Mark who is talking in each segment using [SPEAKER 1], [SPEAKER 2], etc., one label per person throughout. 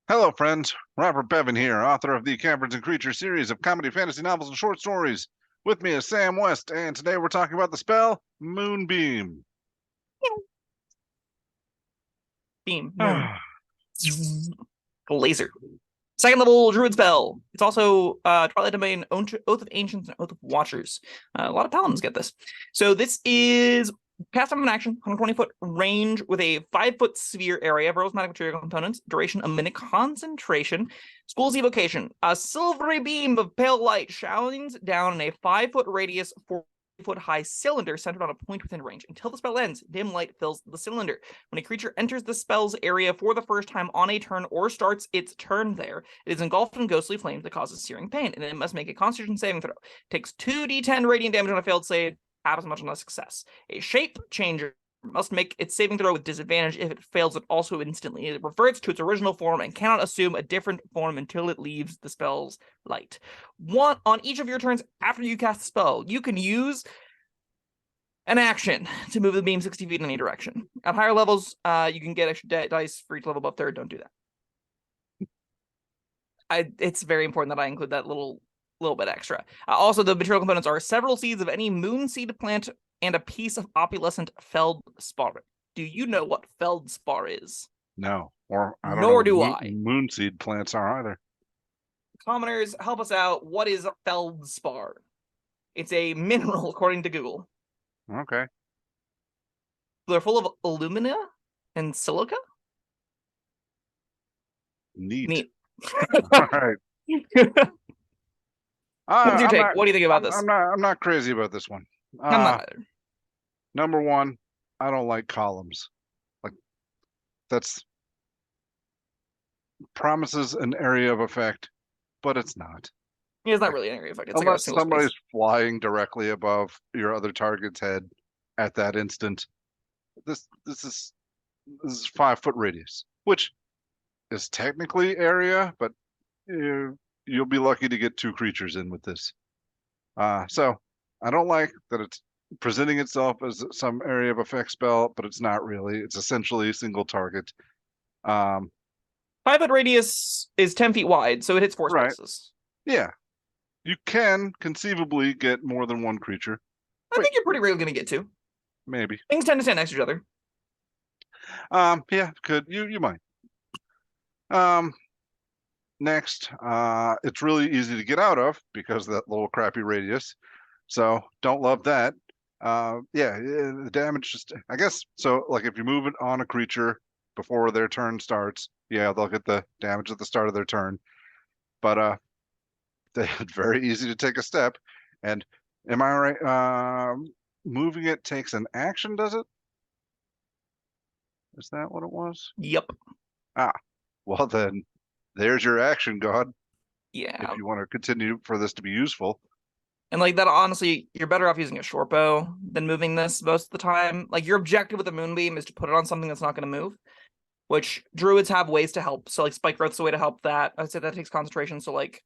[SPEAKER 1] Hello, friends. Robert Bevan here, author of the Caverns and Creatures series of comedy, fantasy novels, and short stories. With me is Sam West, and today we're talking about the spell Moonbeam.
[SPEAKER 2] Beam, moon, laser. Second level druid spell. It's also Twilight Domain, Oath of Ancients, and Oath of Watchers. A lot of paladins get this. So this is cast on an action, 120-foot range with a 5-foot sphere area, various magic material components, duration a minute, concentration. School's evocation. A silvery beam of pale light shines down in a 5-foot radius, 4-foot high cylinder centered on a point within range. Until the spell ends, dim light fills the cylinder. When a creature enters the spell's area for the first time on a turn or starts its turn there, it is engulfed in ghostly flames that causes searing pain, and it must make a Constitution saving throw. It takes 2d10 radiant damage on a failed save, happens much less success. A shape changer must make its saving throw with disadvantage. If it fails, it also instantly it reverts to its original form and cannot assume a different form until it leaves the spell's light. On each of your turns after you cast the spell, you can use an action to move the beam 60 feet in any direction. At higher levels, you can get extra dice for each level above third. Don't do that. It's very important that I include that little bit extra. Also, the material components are several seeds of any moon seed plant and a piece of opalescent feldspar. Do you know what feldspar is?
[SPEAKER 1] No, or I don't
[SPEAKER 2] Nor
[SPEAKER 1] know
[SPEAKER 2] do
[SPEAKER 1] what
[SPEAKER 2] I.
[SPEAKER 1] moonseed plants are either.
[SPEAKER 2] Commoners, help us out. What is feldspar? It's a mineral, according to Google.
[SPEAKER 1] Okay.
[SPEAKER 2] They're full of alumina and silica.
[SPEAKER 1] Neat. All right.
[SPEAKER 2] What's your take? What do you think about this?
[SPEAKER 1] I'm not crazy about this one.
[SPEAKER 2] I'm not either.
[SPEAKER 1] Number one, I don't like columns. Like that's promises an area of effect, but it's not.
[SPEAKER 2] Yeah, it's not really an area effect. It's like a
[SPEAKER 1] Unless
[SPEAKER 2] single
[SPEAKER 1] somebody's
[SPEAKER 2] space.
[SPEAKER 1] flying directly above your other target's head at that instant. This is 5-foot radius, which is technically area, but you'll be lucky to get 2 creatures in with this. So I don't like that it's presenting itself as some area of effect spell, but it's not really. It's essentially a single target.
[SPEAKER 2] 5-foot radius is 10 feet wide, so it hits 4
[SPEAKER 1] Right.
[SPEAKER 2] spaces.
[SPEAKER 1] Yeah. You can conceivably get more than 1 creature.
[SPEAKER 2] I think you're pretty rarely going to get 2.
[SPEAKER 1] Maybe.
[SPEAKER 2] Things tend to stand next to each other.
[SPEAKER 1] Yeah, could. You might. Next, it's really easy to get out of because of that little crappy radius. So don't love that. The damage just, I guess, so like if you move it on a creature before their turn starts, yeah, they'll get the damage at the start of their turn. But it's very easy to take a step. And am I right? Moving it takes an action, does it? Is that what it was?
[SPEAKER 2] Yep.
[SPEAKER 1] Well then, there's your action, God.
[SPEAKER 2] Yeah.
[SPEAKER 1] If you want to continue for this to be useful.
[SPEAKER 2] And like that, honestly, you're better off using a short bow than moving this most of the time. Like your objective with the Moonbeam is to put it on something that's not going to move, which druids have ways to help. So like spike growth's a way to help that. I'd say that takes concentration. So like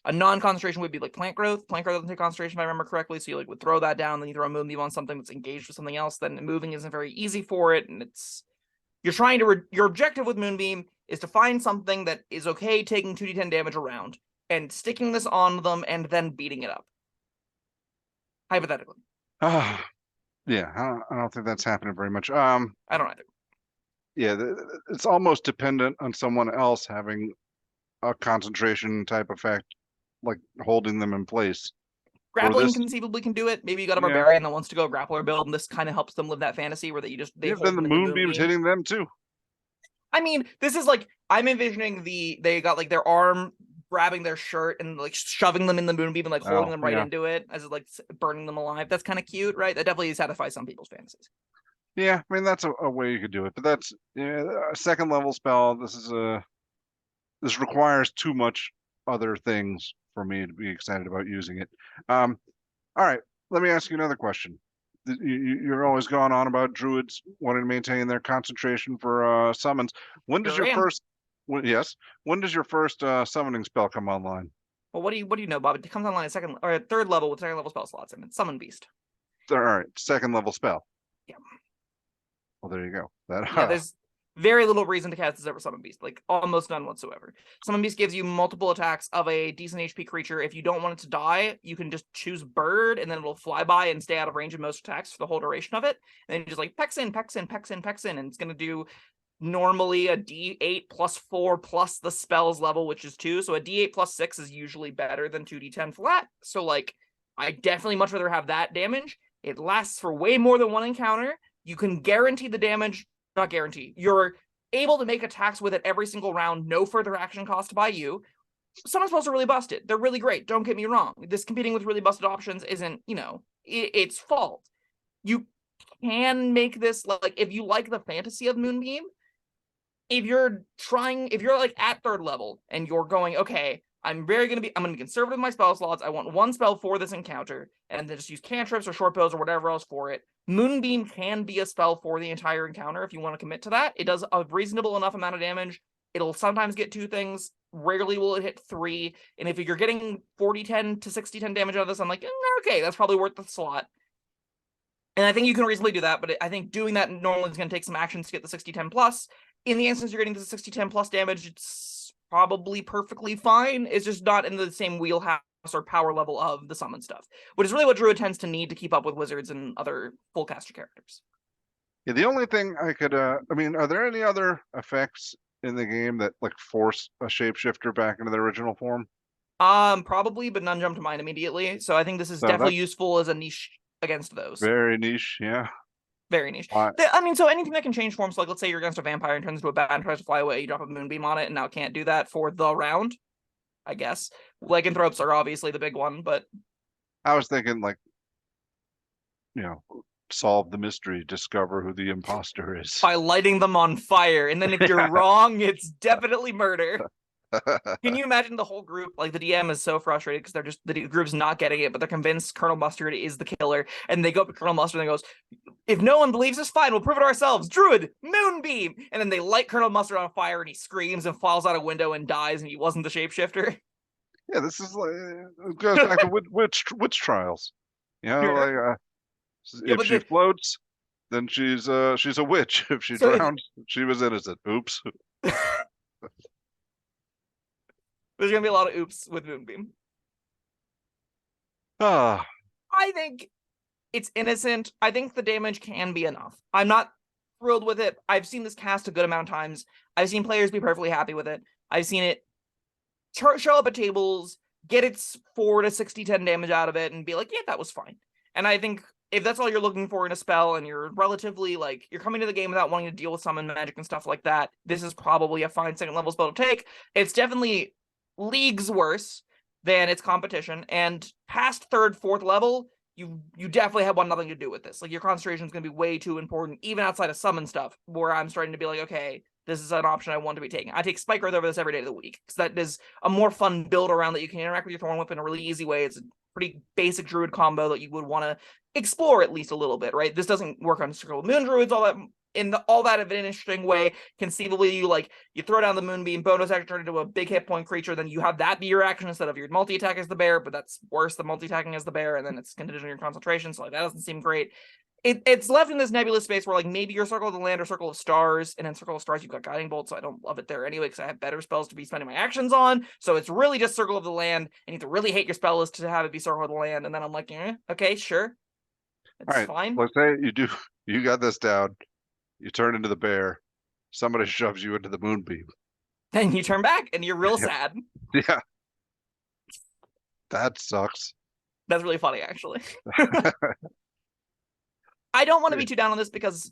[SPEAKER 2] a non-concentration would be like plant growth. Plant growth doesn't take concentration if I remember correctly. So you like would throw that down, then you throw a Moonbeam on something that's engaged with something else. Then moving isn't very easy for it, and you're trying to your objective with Moonbeam is to find something that is okay taking 2d10 damage around and sticking this on them and then beating it up. Hypothetically.
[SPEAKER 1] Yeah, I don't think that's happening very much.
[SPEAKER 2] I don't either.
[SPEAKER 1] Yeah, it's almost dependent on someone else having a concentration type effect, like holding them in place.
[SPEAKER 2] Grappling conceivably can do it. Maybe you got a barbarian that wants to go grappler build, and this kind of helps them live that fantasy where they hold
[SPEAKER 1] then
[SPEAKER 2] them
[SPEAKER 1] the
[SPEAKER 2] in the
[SPEAKER 1] Moonbeam's hitting them too.
[SPEAKER 2] I mean, this is like I'm envisioning they got like their arm grabbing their shirt and like shoving them in the Moonbeam and like holding them right into it as it like burning them alive. That's kind of cute, right? That definitely satisfies some people's fantasies.
[SPEAKER 1] Yeah, I mean that's a way you could do it, but that's a second level spell. This requires too much other things for me to be excited about using it. All right, let me ask you another question. You're always going on about druids wanting to maintain their concentration for summons. When does when does your first summoning spell come online?
[SPEAKER 2] Well, what do you know, Bob? It comes online at second or third level with second level spell slots, and it's Summon Beast.
[SPEAKER 1] All right, second level spell.
[SPEAKER 2] Yeah.
[SPEAKER 1] Well, there you go.
[SPEAKER 2] Yeah, very little reason to cast this over Summon Beast, like almost none whatsoever. Summon Beast gives you multiple attacks of a decent HP creature. If you don't want it to die, you can just choose Bird, and then it'll fly by and stay out of range of most attacks for the whole duration of it. And then you just like Pex in, Pex in, Pex in, Pex in, and it's going to do normally a D8 plus 4 plus the spell's level, which is 2. So a D8 plus 6 is usually better than 2D10 flat. So like, I definitely much rather have that damage. It lasts for way more than one encounter. You can guarantee the damage. Not guarantee. You're able to make attacks with it every single round, no further action cost by you. Some spells are really busted. They're really great. Don't get me wrong. This competing with really busted options isn't, its fault. You can make this, like, if you like the fantasy of Moonbeam, if you're like at 3rd level and you're going, okay, I'm going to be conservative with my spell slots. I want one spell for this encounter, and then just use cantrips or short bows or whatever else for it. Moonbeam can be a spell for the entire encounter if you want to commit to that. It does a reasonable enough amount of damage. It'll sometimes get 2 things. Rarely will it hit 3. And if you're getting 40-10 to 60-10 damage out of this, I'm like, okay, that's probably worth the slot. And I think you can reasonably do that, but I think doing that normally is going to take some actions to get the 60-10 plus. In the instance you're getting the 60-10 plus damage, it's probably perfectly fine. It's just not in the same wheelhouse or power level of the summon stuff, which is really what Druid tends to need to keep up with wizards and other full caster characters.
[SPEAKER 1] Yeah, the only thing I could, are there any other effects in the game that like force a shapeshifter back into their original form?
[SPEAKER 2] Probably, but none jump to mind immediately. So I think this is definitely useful as a niche against those.
[SPEAKER 1] Very niche, yeah.
[SPEAKER 2] Very niche. So anything that can change forms, like let's say you're against a vampire and turns into a bat and tries to fly away, you drop a Moonbeam on it, and now it can't do that for the round, I guess. Lycanthropes are obviously the big one, but
[SPEAKER 1] I was thinking like, solve the mystery, discover who the imposter is.
[SPEAKER 2] By lighting them on fire, and then if you're wrong, it's definitely murder. Can you imagine the whole group? Like, the DM is so frustrated because the group's not getting it, but they're convinced Colonel Mustard is the killer, and they go up to Colonel Mustard and goes, if no one believes us, fine, we'll prove it ourselves. Druid, Moonbeam! And then they light Colonel Mustard on fire, and he screams and falls out a window and dies, and he wasn't the shapeshifter.
[SPEAKER 1] Yeah, this is like, it goes back to witch trials. If she floats, then she's a witch. If she drowns, she was innocent. Oops.
[SPEAKER 2] There's gonna be a lot of oops with Moonbeam.
[SPEAKER 1] I
[SPEAKER 2] think it's innocent. I think the damage can be enough. I'm not thrilled with it. I've seen this cast a good amount of times. I've seen players be perfectly happy with it. I've seen it show up at tables, get its 4 to 60-10 damage out of it, and be like, yeah, that was fine. And I think if that's all you're looking for in a spell, and you're relatively, like, you're coming to the game without wanting to deal with summon magic and stuff like that, this is probably a fine 2nd level spell to take. It's definitely leagues worse than its competition, and past 3rd, 4th level, you definitely have nothing to do with this. Like, your concentration is going to be way too important, even outside of summon stuff, where I'm starting to be like, okay, this is an option I want to be taking. I take Spike Wraith over this every day of the week, because that is a more fun build around that you can interact with your Thorn Whip in a really easy way. It's a pretty basic Druid combo that you would want to explore at least a little bit, right? This doesn't work on Circle of Moon Druids all that in an interesting way. Conceivably, you throw down the Moonbeam, bonus action, turn into a big hit point creature, then you have that be your action instead of your multi-attack as the bear, but that's worse than multi-attacking as the bear, and then it's contingent on your concentration, so that doesn't seem great. It's left in this nebulous space where maybe your Circle of the Land or Circle of Stars, and in Circle of Stars you've got Guiding Bolt, so I don't love it there anyway because I have better spells to be spending my actions on. So it's really just Circle of the Land, and you have to really hate your spell list to have it be Circle of the Land, and then I'm like, okay, sure. It's fine.
[SPEAKER 1] Let's say you got this down. You turn into the bear. Somebody shoves you into the Moonbeam.
[SPEAKER 2] Then you turn back, and you're real sad.
[SPEAKER 1] Yeah. That sucks.
[SPEAKER 2] That's really funny, actually. I don't want to be too down on this because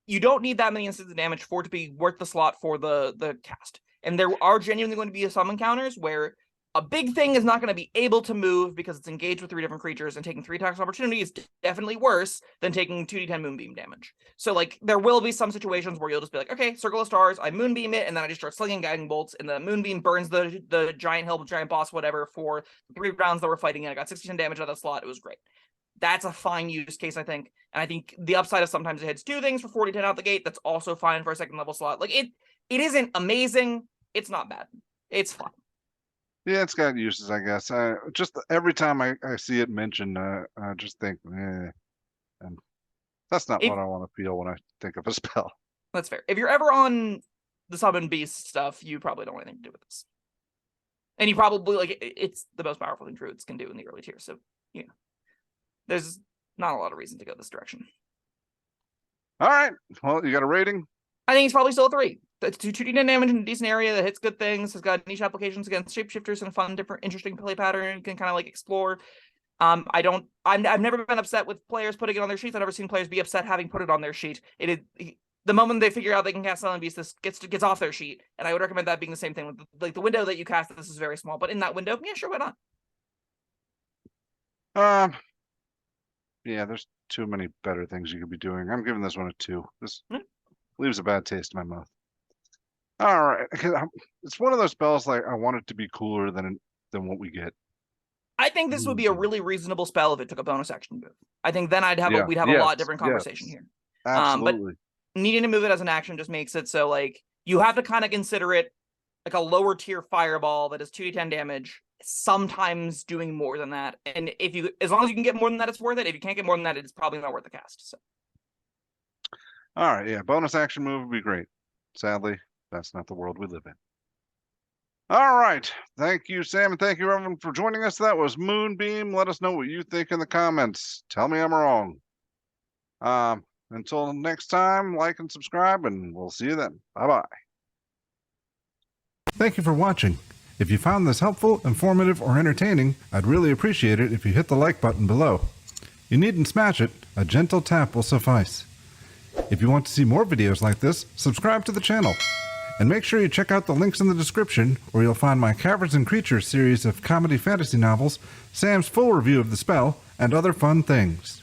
[SPEAKER 2] you don't need that many instances of damage for it to be worth the slot for the cast. And there are genuinely going to be some encounters where a big thing is not going to be able to move because it's engaged with 3 different creatures, and taking 3 attacks of opportunity is definitely worse than taking 2d10 Moonbeam damage. So, there will be some situations where you'll just be like, okay, Circle of Stars, I Moonbeam it, and then I just start slinging Guiding Bolts, and the Moonbeam burns the giant hill, giant boss, whatever, for 3 rounds that we're fighting, and I got 60-10 damage out of that slot. It was great. That's a fine use case, I think. And I think the upside is sometimes it hits 2 things for 40-10 out the gate. That's also fine for a 2nd level slot. It isn't amazing. It's not bad. It's fine.
[SPEAKER 1] Yeah, it's got uses, I guess. Just every time I see it mentioned, I just think, and that's not what I want to feel when I think of a spell.
[SPEAKER 2] That's fair. If you're ever on the summon beast stuff, you probably don't want anything to do with this. And you probably, like, it's the most powerful thing druids can do in the early tier. So, you know, there's not a lot of reason to go this direction.
[SPEAKER 1] All right. Well, you got a rating?
[SPEAKER 2] I think it's probably still a 3. It's 2d10 damage in a decent area that hits good things. Has got niche applications against shapeshifters and a fun, different, interesting play pattern you can kind of like explore. I've never been upset with players putting it on their sheets. I've never seen players be upset having put it on their sheet. The moment they figure out they can cast Silent Beast, this gets off their sheet, and I would recommend that being the same thing with like the window that you cast. This is very small, but in that window, yeah, sure, why not?
[SPEAKER 1] Yeah, there's too many better things you could be doing. I'm giving this one a 2. This leaves a bad taste in my mouth. All right, it's one of those spells like I want it to be cooler than what we get.
[SPEAKER 2] I think this would be a really reasonable spell if it took a bonus action move. I think then we'd have a lot different conversation here.
[SPEAKER 1] Absolutely.
[SPEAKER 2] But needing to move it as an action just makes it so like you have to kind of consider it like a lower tier fireball that is 2d10 damage, sometimes doing more than that. And as long as you can get more than that, it's worth it. If you can't get more than that, it's probably not worth the cast. So.
[SPEAKER 1] All right, yeah, bonus action move would be great. Sadly, that's not the world we live in. All right. Thank you, Sam, and thank you, everyone, for joining us. That was Moonbeam. Let us know what you think in the comments. Tell me I'm wrong. Until next time, like and subscribe, and we'll see you then. Bye-bye. Thank you for watching. If you found this helpful, informative, or entertaining, I'd really appreciate it if you hit the like button below. You needn't smash it. A gentle tap will suffice. If you want to see more videos like this, subscribe to the channel. And make sure you check out the links in the description, where you'll find my Caverns and Creatures series of comedy fantasy novels, Sam's full review of the spell, and other fun things.